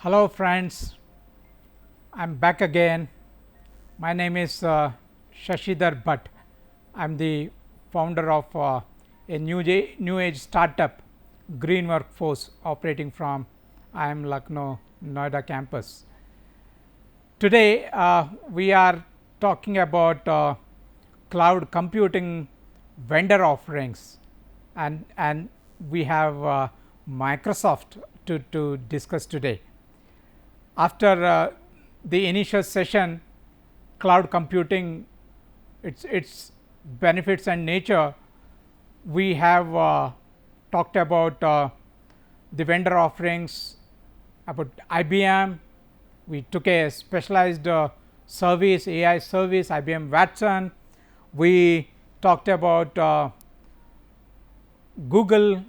Hello friends, I am back again. My name is Shashidhar Bhatt. I am the founder of a new age startup, Green Workforce, operating from IIM Lucknow, Noida campus. Today we are talking about cloud computing vendor offerings, and we have Microsoft to discuss today. After the initial session, cloud computing, its benefits and nature, we have talked about the vendor offerings, about IBM. We took a specialized service, AI service, IBM Watson. We talked about Google,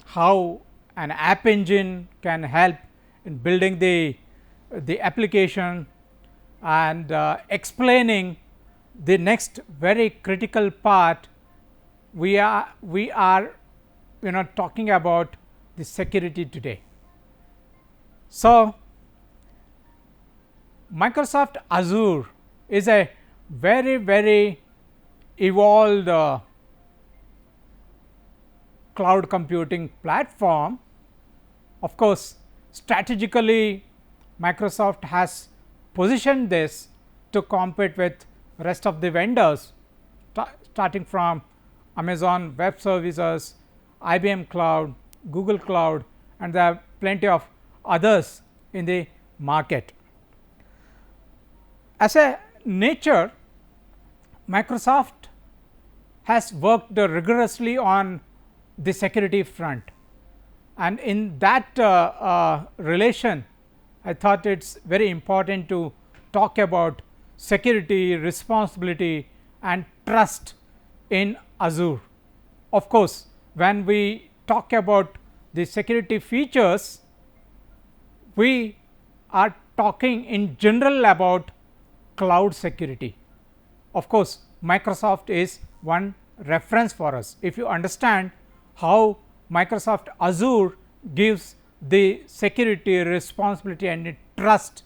how an app engine can help in building the application, and explaining the next very critical part. We are talking about the security today. So, Microsoft Azure is a very evolved cloud computing platform. Of course, strategically Microsoft has positioned this to compete with rest of the vendors, starting from Amazon Web Services, IBM Cloud, Google Cloud, and there are plenty of others in the market. As a nature, Microsoft has worked rigorously on the security front, and in that relation, I thought it is very important to talk about security, responsibility, and trust in Azure. Of course, when we talk about the security features, we are talking in general about cloud security. Of course, Microsoft is one reference for us. If you understand how Microsoft Azure gives the security, responsibility, and trust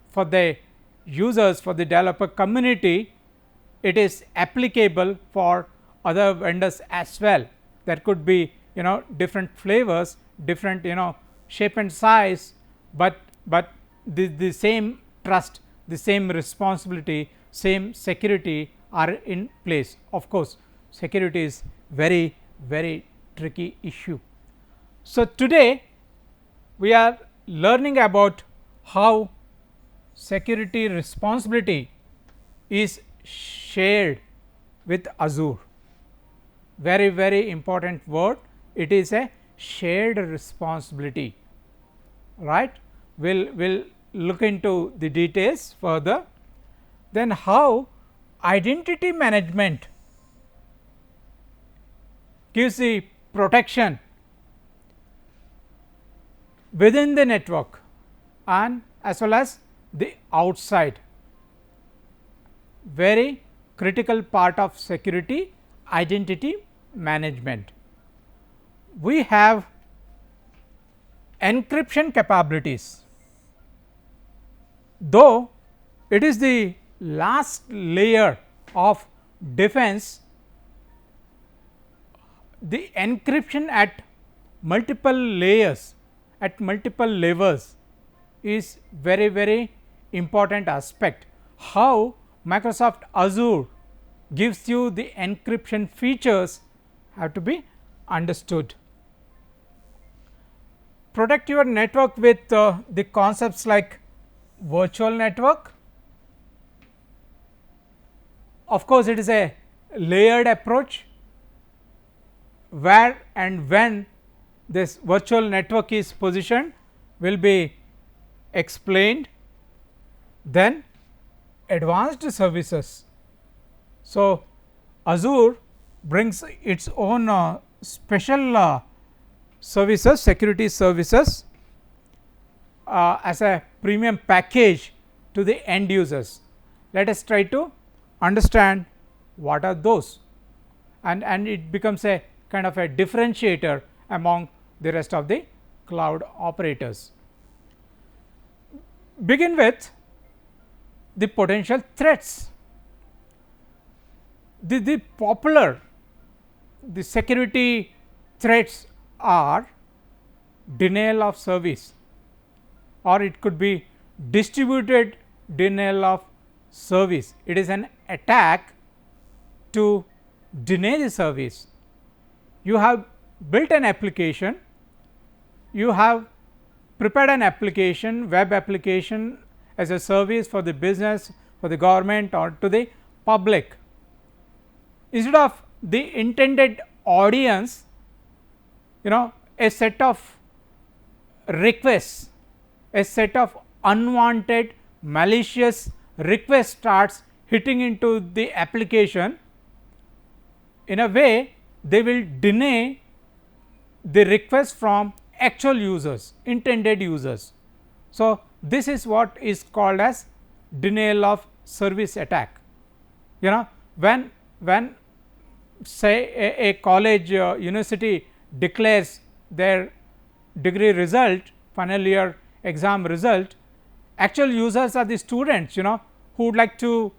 for the users, for the developer community, it is applicable for other vendors as well. There could be different flavors, different shape and size, but the same trust, the same responsibility, same security are in place. Of course, security is very tricky issue. So, today we are learning about how security responsibility is shared with Azure. Very important word, it is a shared responsibility, right. We will look into the details further. Then how identity management gives the protection within the network and as well as the outside. Very critical part of security, identity management. We have encryption capabilities, though it is the last layer of defense. The encryption at multiple layers, at multiple levels, is very important aspect. How Microsoft Azure gives you the encryption features have to be understood. Protect your network with the concepts like virtual network. Of course, it is a layered approach, where and when this virtual network is positioned will be explained. Then advanced services. So, Azure brings its own special services, security services as a premium package to the end users. Let us try to understand what are those, and it becomes a kind of a differentiator among the rest of the cloud operators. begin with the potential threats. The popular, the security threats are denial of service, or it could be distributed denial of service. It is an attack to deny the service. You have built an application, you have prepared an application, web application as a service for the business, for the government or to the public. Instead of the intended audience, a set of requests, a set of unwanted malicious request starts hitting into the application. In a way, they will deny the request from actual users, intended users. So, this is what is called as denial of service attack. When say a college university declares their degree result, final year exam result, actual users are the students who would like to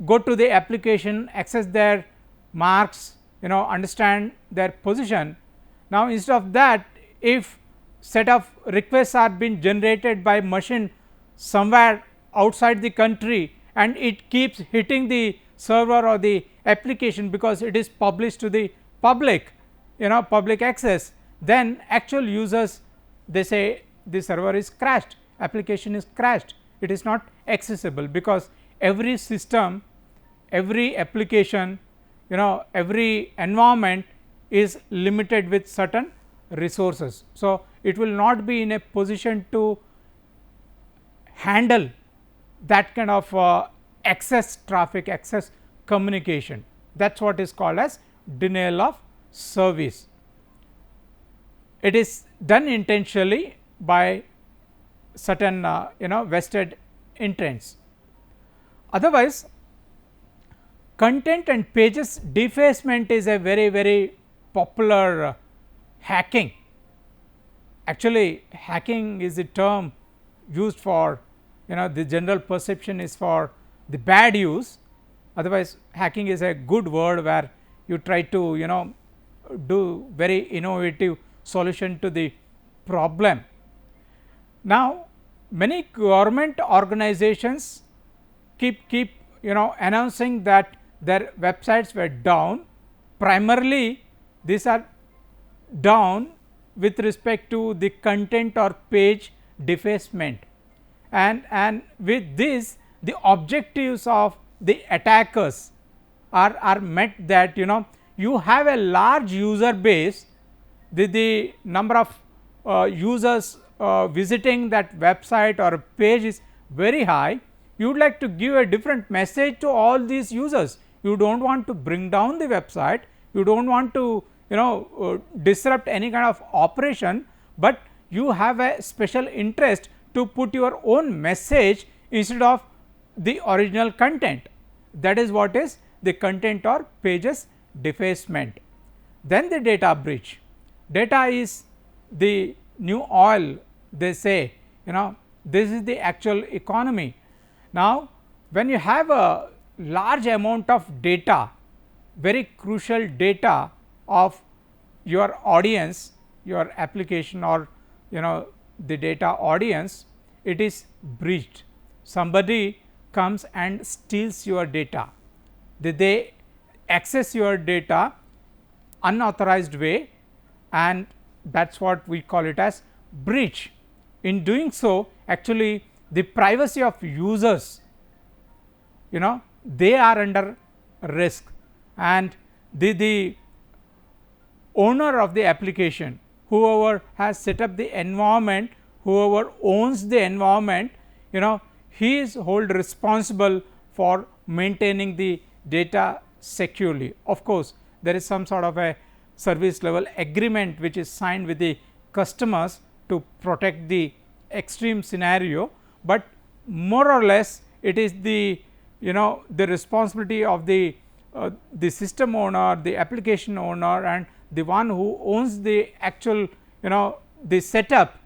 go to the application, access their marks, understand their position. Now, instead of that, if set of requests are being generated by machine somewhere outside the country and it keeps hitting the server or the application because it is published to the public, public access, then actual users, they say the server is crashed, application is crashed, it is not accessible, because every system, every application, every environment is limited with certain resources. So, it will not be in a position to handle that kind of access traffic, access communication. That is what is called as denial of service. It is done intentionally by certain vested intents. Otherwise, content and pages defacement is a very popular hacking. Actually, hacking is a term used for, the general perception is for the bad use. Otherwise, hacking is a good word where you try to do very innovative solution to the problem. Now, many government organizations keep announcing that their websites were down. Primarily, these are down with respect to the content or page defacement, and with this the objectives of the attackers are met, that you have a large user base, the number of users visiting that website or page is very high. You would like to give a different message to all these users. You do not want to bring down the website, you do not want to disrupt any kind of operation, but you have a special interest to put your own message instead of the original content. That is what is the content or pages defacement. Then the data breach. Data is the new oil, they say, this is the actual economy. Now, when you have a large amount of data, very crucial data of your audience, your application, or the data audience, it is breached. Somebody comes and steals your data, they access your data unauthorized way, and that is what we call it as breach. In doing so, actually the privacy of users, they are under risk, and the owner of the application, whoever has set up the environment, whoever owns the environment, he is held responsible for maintaining the data securely. Of course, there is some sort of a service level agreement which is signed with the customers to protect the extreme scenario, but more or less it is the the responsibility of the system owner, the application owner, and the one who owns the actual the setup,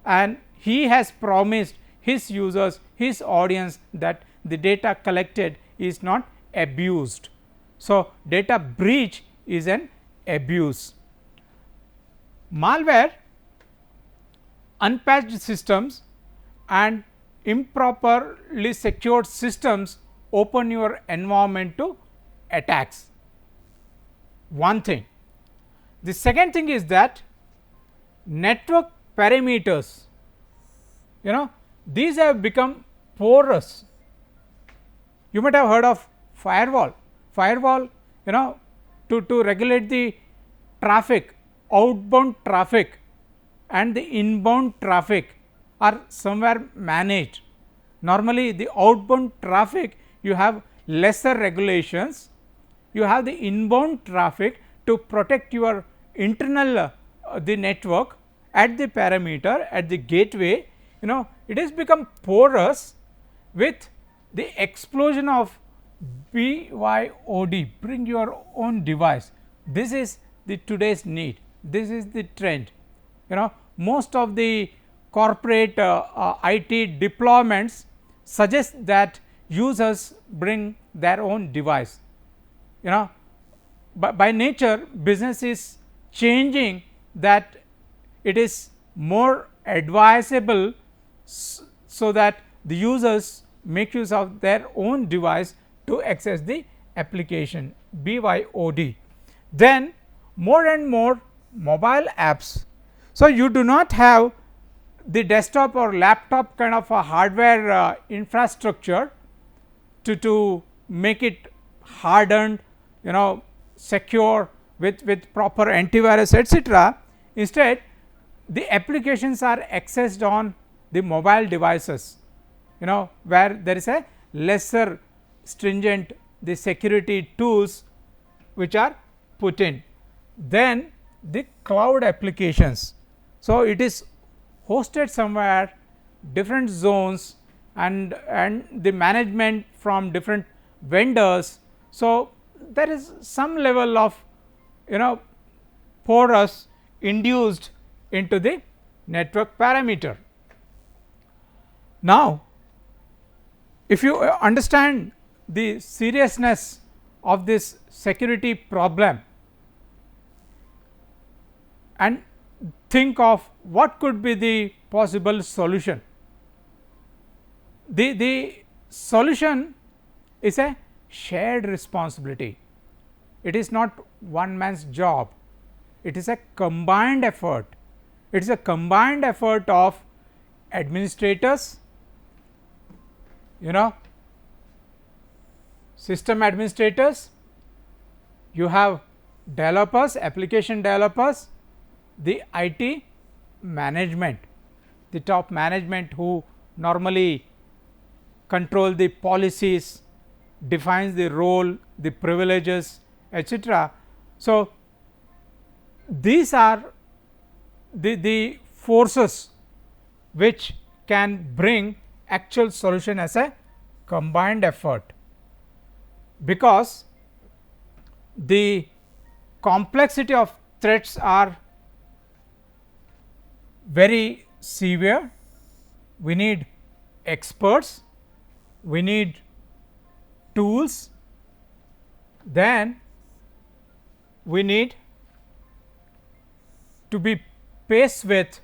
and he has promised his users, his audience, that the data collected is not abused. So, data breach is an abuse. Malware, unpatched systems and improperly secured systems open your environment to attacks. One thing. The second thing is that network parameters, these have become porous. You might have heard of firewall. Firewall, to regulate the traffic, outbound traffic and the inbound traffic are somewhere managed. Normally, the outbound traffic you have lesser regulations, you have the inbound traffic to protect your internal the network at the parameter, at the gateway, it has become porous with the explosion of BYOD, bring your own device. This is the today's need, this is the trend. Most of the corporate IT deployments suggest that users bring their own device. By nature business is changing, that it is more advisable so that the users make use of their own device to access the application, BYOD. Then more and more mobile apps. So, you do not have the desktop or laptop kind of a hardware infrastructure to make it hardened, secure with proper antivirus, etc. Instead, the applications are accessed on the mobile devices, where there is a lesser stringent the security tools which are put in. Then the cloud applications. So, it is hosted somewhere, different zones and the management from different vendors. So, there is some level of porous induced into the network parameter. Now, if you understand the seriousness of this security problem and think of what could be the possible solution. The solution is a shared responsibility. It is not one man's job, it is a combined effort. It is a combined effort of administrators, system administrators, you have developers, application developers, the IT management, the top management who normally control the policies, defines the role, the privileges, etc. So, these are the forces which can bring actual solution as a combined effort, because the complexity of threats are very severe. We need experts, we need tools, then we need to be paced with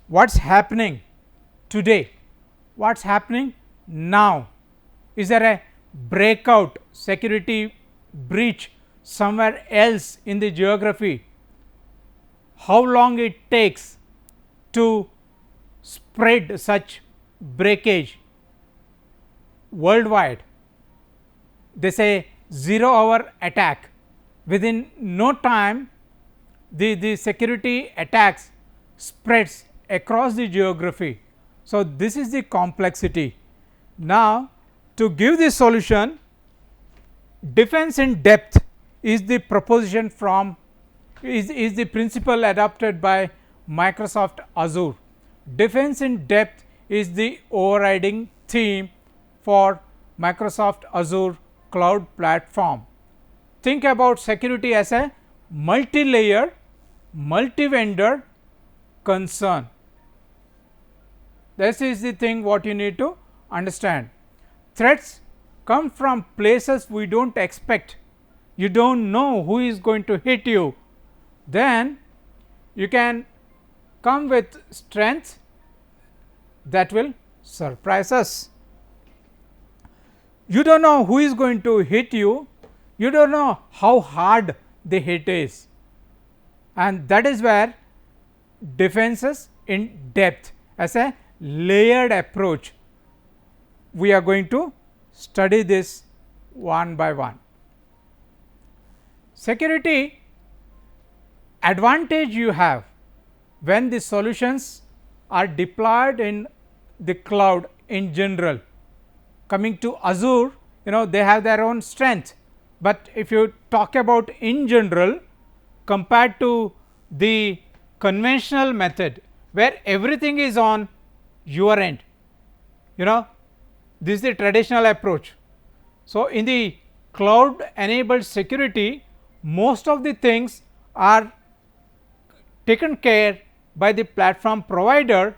what is happening today, what is happening now. Is there a breakout security breach somewhere else in the geography? How long it takes to spread such breakage worldwide? They say 0-hour attack, within no time the security attacks spreads across the geography. So, this is the complexity. Now, to give this solution, defense in depth is the proposition from is the principle adopted by Microsoft Azure. Defense in depth is the overriding theme for Microsoft Azure cloud platform. Think about security as a multi-layer, multi-vendor concern. This is the thing what you need to understand. Threats come from places we do not expect. You do not know who is going to hit you. Then you can come with strengths that will surprise us. You do not know who is going to hit you, you do not know how hard the hit is, and that is where defenses in depth as a layered approach, we are going to study this one by one. Security advantage you have when the solutions are deployed in the cloud in general. Coming to Azure, they have their own strength, but if you talk about in general compared to the conventional method where everything is on your end, this is the traditional approach. So, in the cloud enabled security, most of the things are taken care by the platform provider,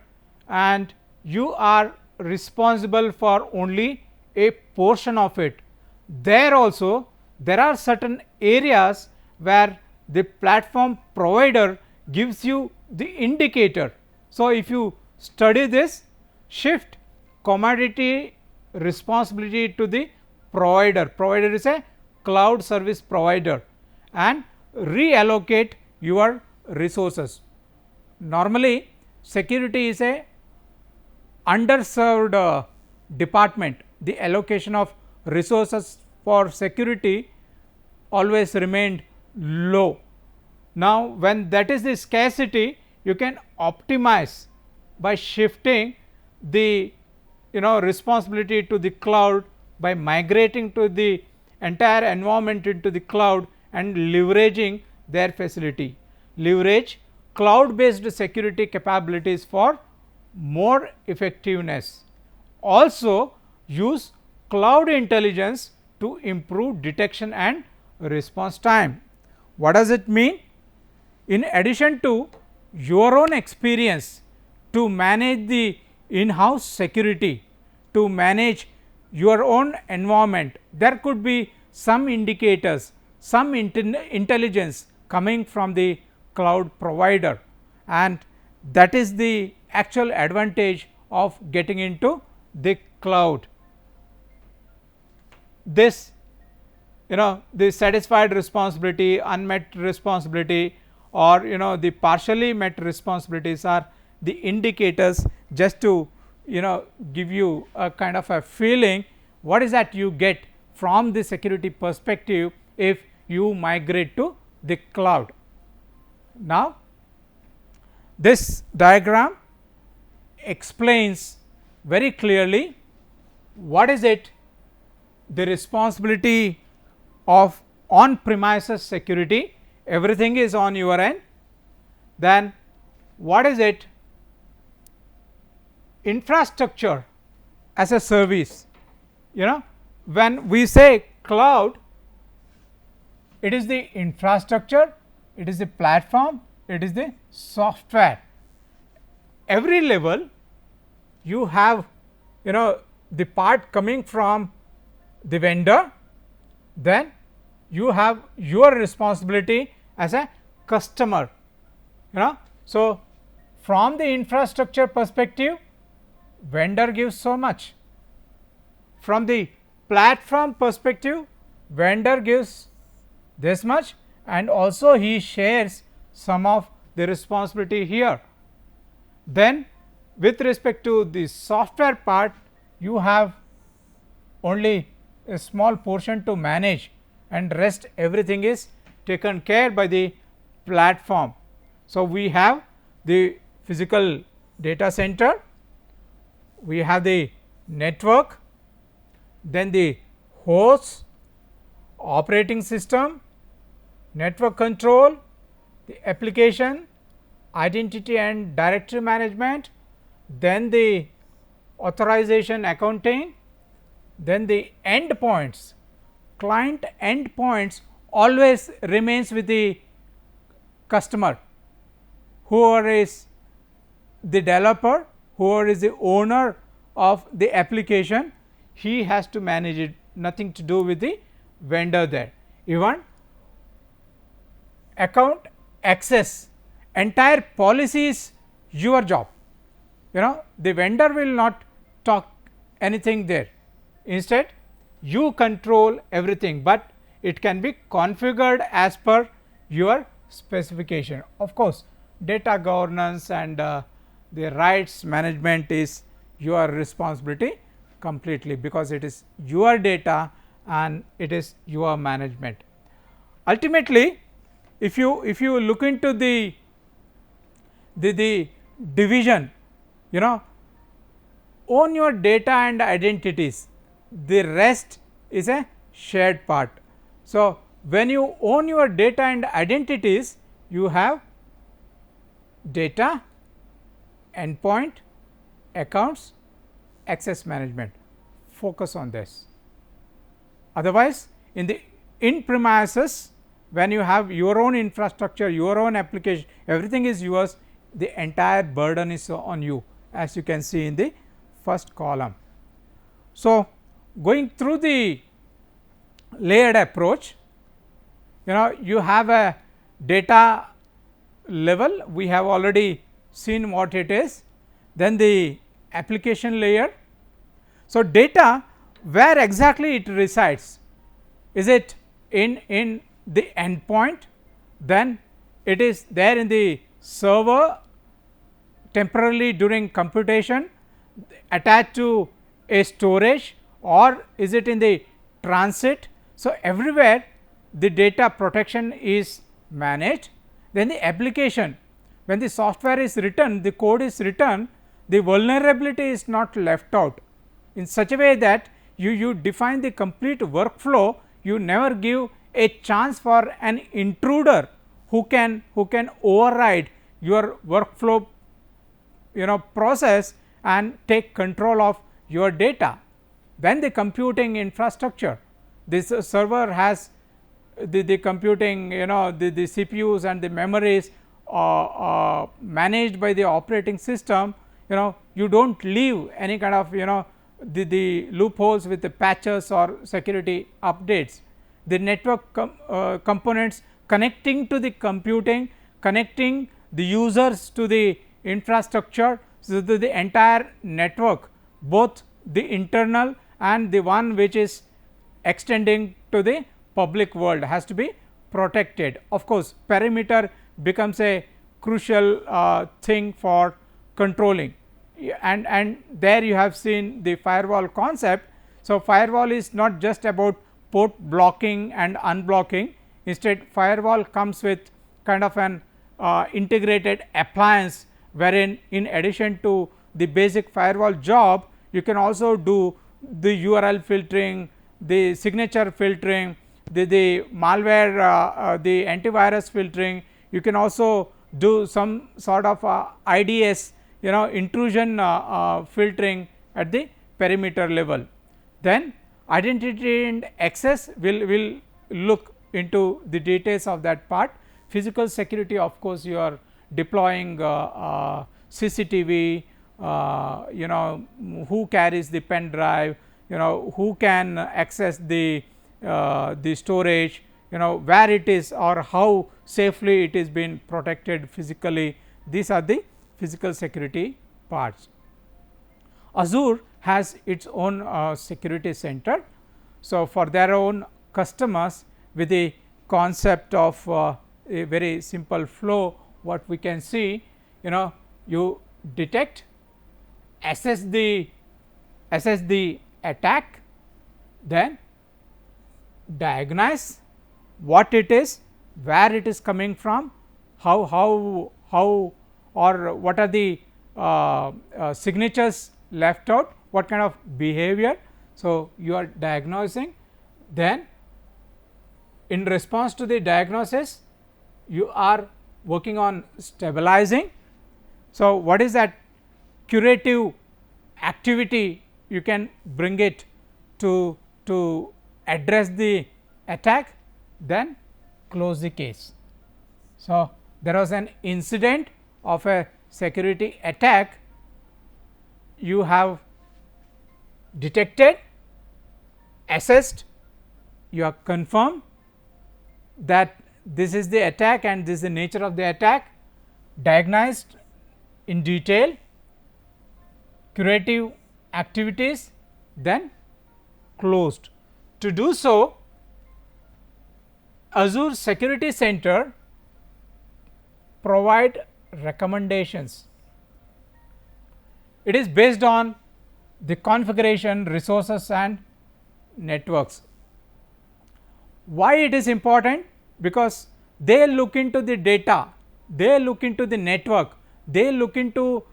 and you are responsible for only a portion of it. There also there are certain areas where the platform provider gives you the indicator. So, if you study this, shift commodity responsibility to the provider, provider is a cloud service provider, and reallocate your resources. Normally security is a underserved department. The allocation of resources for security always remained low. Now, when that is the scarcity, you can optimize by shifting the responsibility to the cloud, by migrating to the entire environment into the cloud and leveraging their facility. Leverage cloud based security capabilities for more effectiveness. Also use cloud intelligence to improve detection and response time. What does it mean? In addition to your own experience to manage the in-house security, to manage your own environment, there could be some indicators, some intelligence coming from the cloud provider, and that is the actual advantage of getting into the cloud. This the satisfied responsibility, unmet responsibility, or the partially met responsibilities are the indicators, just to give you a kind of a feeling what is that you get from the security perspective if you migrate to the cloud. Now, this diagram explains very clearly what is it the responsibility of on premises security, everything is on your end. Then what is it infrastructure as a service. When we say cloud, it is the infrastructure, it is the platform, it is the software. Every level you have the part coming from the vendor, then you have your responsibility as a customer. So, from the infrastructure perspective, vendor gives so much. From the platform perspective, vendor gives this much, and also he shares some of the responsibility here. Then with respect to the software part, you have only a small portion to manage, and rest everything is taken care by the platform. So, we have the physical data center, we have the network, then the host, operating system, network control, the application, identity and directory management, then the authorization accounting, then the endpoints. Client endpoints always remains with the customer, whoever is the developer, whoever is the owner of the application, he has to manage it, nothing to do with the vendor there. Even account access, entire policy is your job, the vendor will not talk anything there. Instead, you control everything, but it can be configured as per your specification. Of course, data governance and the rights management is your responsibility completely, because it is your data and it is your management. Ultimately, if you look into the division, own your data and identities, the rest is a shared part. So, when you own your data and identities, you have data, endpoint, accounts, access management. Focus on this. Otherwise, in the premises, when you have your own infrastructure, your own application, everything is yours, the entire burden is on you, as you can see in the first column. So, going through the layered approach, you have a data level, we have already seen what it is, then the application layer. So, data, where exactly it resides, is it in the endpoint, then it is there in the server temporarily during computation attached to a storage, or is it in the transit. So, everywhere the data protection is managed. Then the application, when the software is written, the code is written, the vulnerability is not left out in such a way that you define the complete workflow, you never give a chance for an intruder who can override your workflow process and take control of your data. When the computing infrastructure, this server has the computing, the CPUs and the memories managed by the operating system, you do not leave any kind of the loopholes with the patches or security updates. The network components connecting to the computing, connecting the users to the infrastructure. So, the entire network, both the internal and the one which is extending to the public world, has to be protected. Of course, perimeter becomes a crucial thing for controlling, and there you have seen the firewall concept. So, firewall is not just about port blocking and unblocking, instead firewall comes with kind of an integrated appliance, wherein in addition to the basic firewall job, you can also do the URL filtering, the signature filtering, the malware, the antivirus filtering. You can also do some sort of IDS, intrusion filtering at the perimeter level. Then identity and access, will look into the details of that part. Physical security, of course, you are deploying CCTV, who carries the pen drive, who can access the storage, where it is or how safely it is being protected physically. These are the physical security parts. Azure has its own security center. So, for their own customers, with the concept of a very simple flow, what we can see, you detect, assess the attack, then diagnose what it is, where it is coming from, how or what are the signatures left out, what kind of behavior. So, you are diagnosing, then in response to the diagnosis, you are working on stabilizing. So, what is that curative activity you can bring it to address the attack, then close the case. So, there was an incident of a security attack, you have detected, assessed, you have confirmed that this is the attack and this is the nature of the attack, diagnosed in detail, curative activities, then closed. To do so, Azure Security Center provide recommendations. It is based on the configuration, resources and networks. Why it is important? Because they look into the data, they look into the network, they look into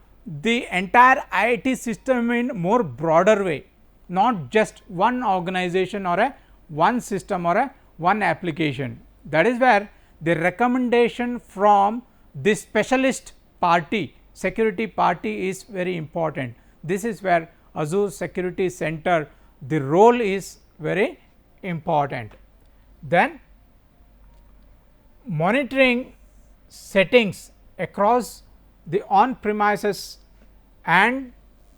the entire IT system in more broader way, not just one organization or a one system or a one application. That is where the recommendation from the specialist party, security party is very important. This is where Azure Security Center, the role is very important. Then monitoring settings across the on premises and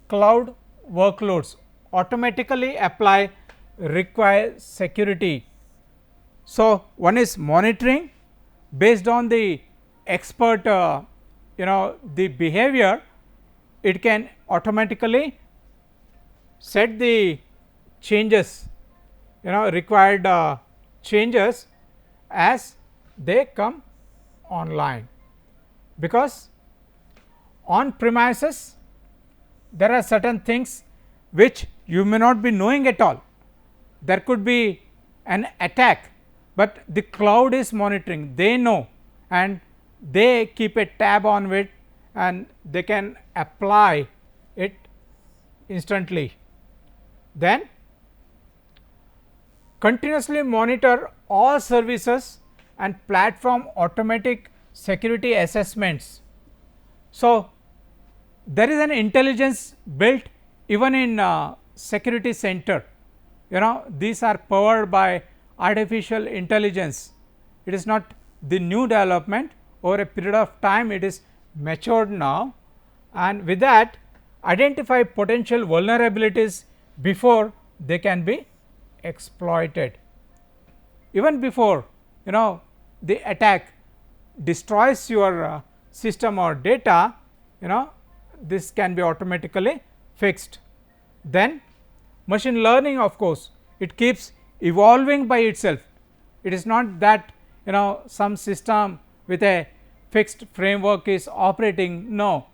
cloud workloads automatically apply require security. So, one is monitoring based on the expert the behavior, it can automatically set the changes required changes as they come online, because on premises there are certain things which you may not be knowing at all. There could be an attack, but the cloud is monitoring, they know and they keep a tab on it and they can apply it instantly. Then continuously monitor all services and platform automatic security assessments. So, there is an intelligence built even in security center, these are powered by artificial intelligence. It is not the new development, over a period of time it is matured now, and with that identify potential vulnerabilities before they can be exploited. Even before the attack destroys your system or data, this can be automatically fixed. Then machine learning, of course, it keeps evolving by itself. It is not that some system with a fixed framework is operating. No,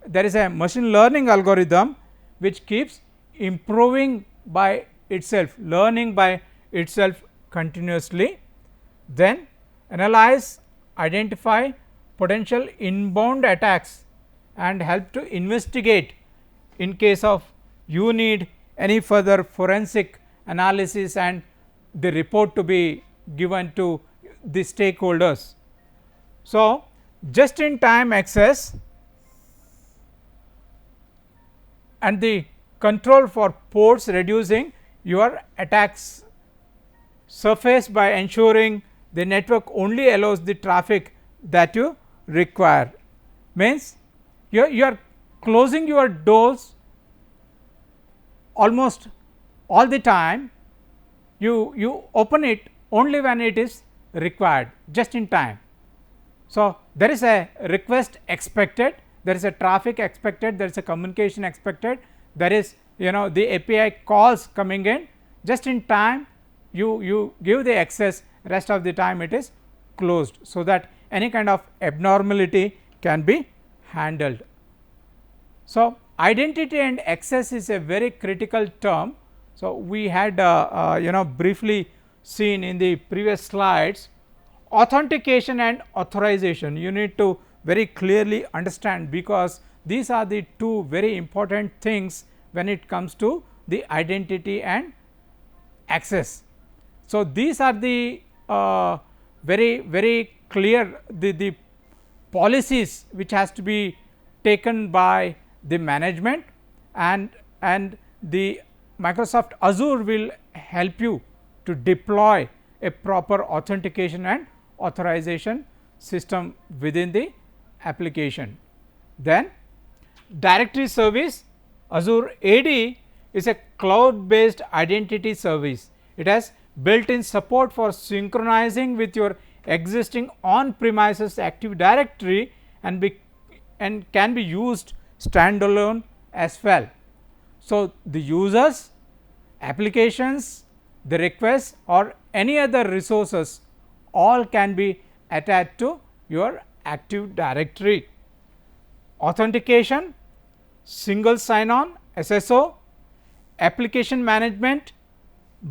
there is a machine learning algorithm which keeps improving by itself, learning by itself continuously. Then analyze, identify potential inbound attacks and help to investigate in case of you need any further forensic analysis and the report to be given to the stakeholders. So, just in time access and the control for ports, reducing your attacks surface by ensuring the network only allows the traffic that you require. Means you are closing your doors almost all the time, you open it only when it is required, just in time. So, there is a request expected, there is a traffic expected, there is a communication expected, there is the API calls coming in, just in time you give the access, rest of the time it is closed. So, that any kind of abnormality can be handled. So, identity and access is a very critical term. So, we had briefly seen in the previous slides. Authentication and authorization, you need to very clearly understand, because these are the two very important things when it comes to the identity and access. So, these are the very clear the policies which has to be taken by the management, and the Microsoft Azure will help you to deploy a proper authentication and authorization system within the application. Then directory service, Azure AD is a cloud based identity service. It has built in support for synchronizing with your existing on premises Active Directory and can be used standalone as well. So, the users, applications, the requests or any other resources all can be attached to your Active Directory. Authentication, single sign on SSO, application management,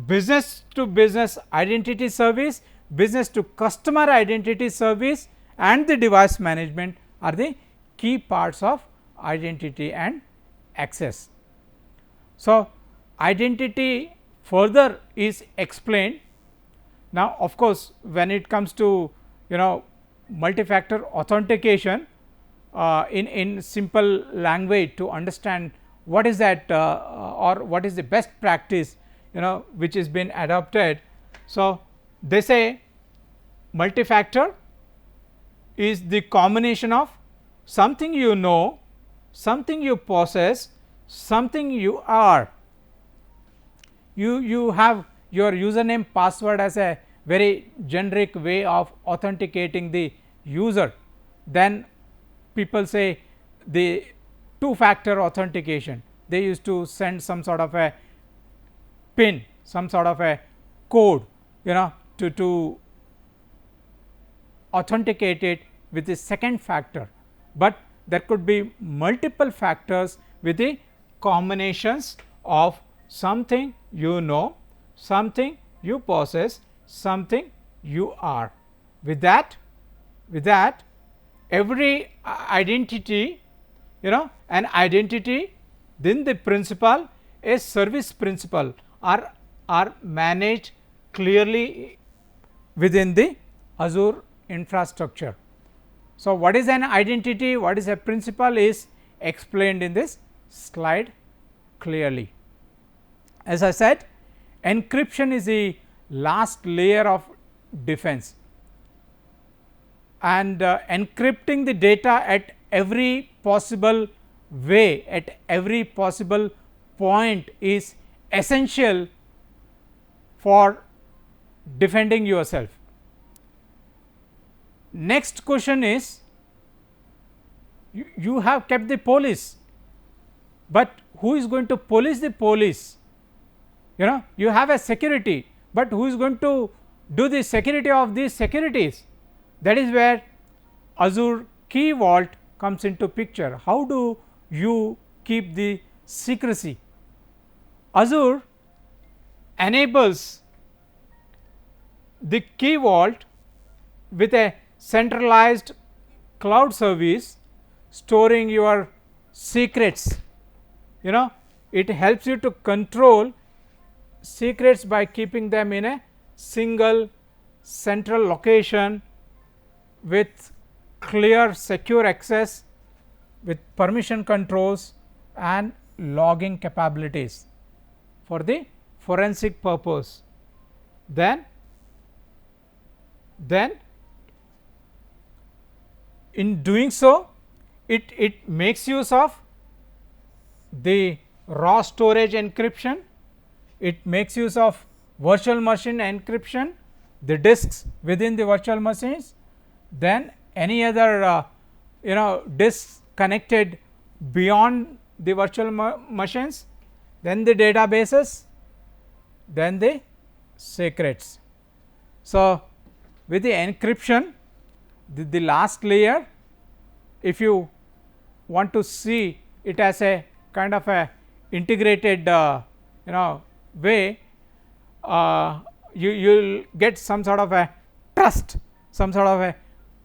business to business identity service, business to customer identity service and the device management are the key parts of identity and access. So, identity further is explained. Now, of course, when it comes to multi-factor authentication, in simple language to understand what is that or what is the best practice which is been adopted. So, they say multi-factor is the combination of something you know, something you possess, something you are. You have your username password as a very generic way of authenticating the user. Then people say the two factor authentication, they used to send some sort of a pin, some sort of a code to authenticate it with the second factor, but there could be multiple factors with the combinations of something you know, something you possess, something you are. With that every identity, an identity, then the principal, a service principal are managed clearly within the Azure infrastructure. So, what is an identity, what is a principal is explained in this slide clearly. As I said, encryption is the last layer of defense, and encrypting the data at every possible way, at every possible point is essential for defending yourself. Next question is, you have kept the police, but who is going to police the police? You have a security, but who is going to do the security of these securities? That is where Azure Key Vault comes into picture. How do you keep the secrecy? Azure enables the Key Vault with a centralized cloud service storing your secrets. It helps you to control secrets by keeping them in a single central location with clear secure access, with permission controls and logging capabilities for the forensic purpose. Then in doing so, it makes use of the raw storage encryption, it makes use of virtual machine encryption, the disks within the virtual machines, then any other disks connected beyond the virtual machines, then the databases, then the secrets. So, with the encryption, the last layer, if you want to see it as a kind of a integrated way, you will get some sort of a trust, some sort of a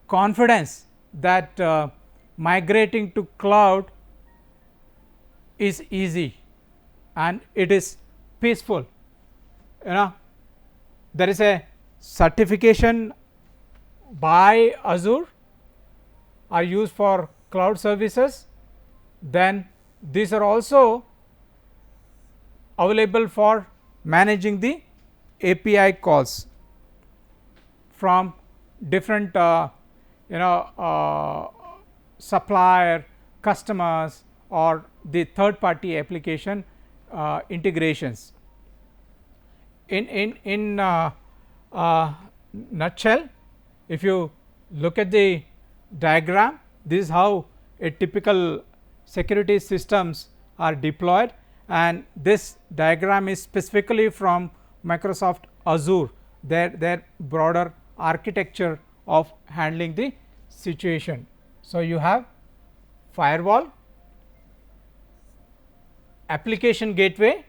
confidence that migrating to cloud is easy and it is peaceful. There is a certification by Azure are used for cloud services, then these are also available for managing the API calls from different supplier, customers or the third party application integrations. In nutshell, if you look at the diagram, this is how a typical security systems are deployed, and this diagram is specifically from Microsoft Azure, their broader architecture of handling the situation. So, you have firewall, application gateway,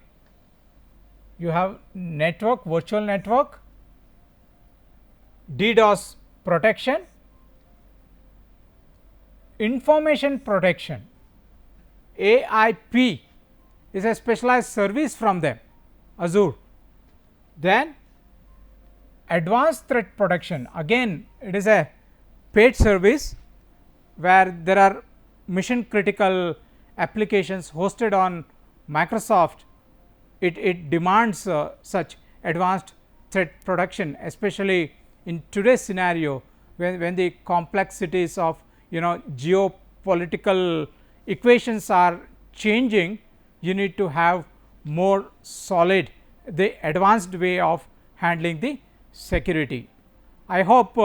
you have network, virtual network, DDoS protection, information protection. AIP is a specialized service from them, Azure. Then advanced threat protection, again it is a paid service where there are mission critical applications hosted on Microsoft. It demands such advanced threat protection, especially in today's scenario when the complexities of geopolitical equations are changing. You need to have more solid, the advanced way of handling the security. I hope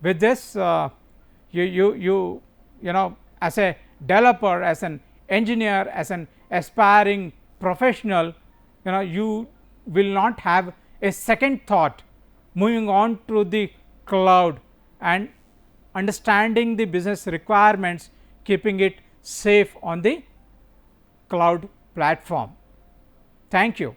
with this you know, as a developer, as an engineer, as an aspiring professional, you will not have a second thought moving on to the cloud and understanding the business requirements, keeping it safe on the cloud platform. Thank you.